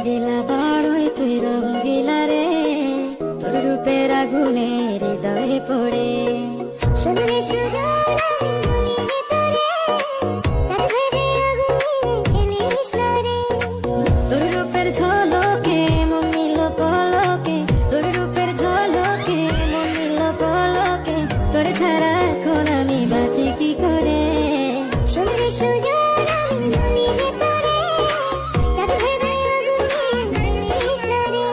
রঙ্গিলা বাড়ই তুই রঙ্গিলা রে, তোর রূপের আগুনে হৃদয়ে পড়ে। শুনলে সুজন আমি বলি যে তোরে, চাঁদ ভেবে আগুনে খেলিস না রে। তোর রূপের ঝলকে মন নিল পলকে, তোর রূপের ঝলকে মন নিল পলকে, তোর ছাড়া এখন আমি বাঁচি কি করে। শুনলে সুজন আমি বলি যে তোরে, চাঁদ ভেবে আগুনে খেলিস না রে।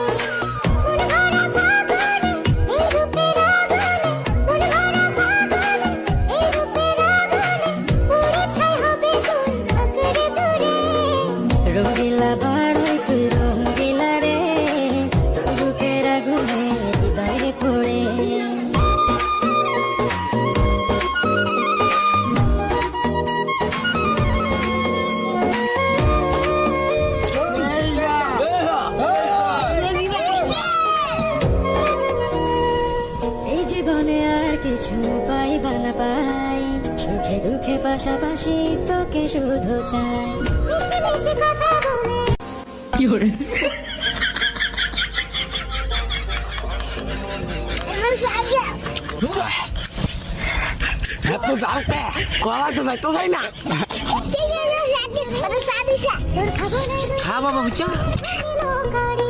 মন ভরা ফাগুনে এই রূপের আগুনে, মন ভরা ফাগুনে এই রূপের আগুনে, পুড়ে ছাই হবে কোন আঁকড়ে তোরে। রঙ্গিলা বাড়ই তুই রঙ্গিলা রে, তোর রূপের আগুনে হৃদয়ে পড়ে। এই জীবনে আর কিছু পাইবা না পাই, সুখে দুঃখে পাশাপাশি তোকে শুধু চাই। মিষ্টি মিষ্টি কথা বলে এত জালতে কলাতে যাই তো যাই না। তোর খবর খা বাবা বুঝছো গাড়ি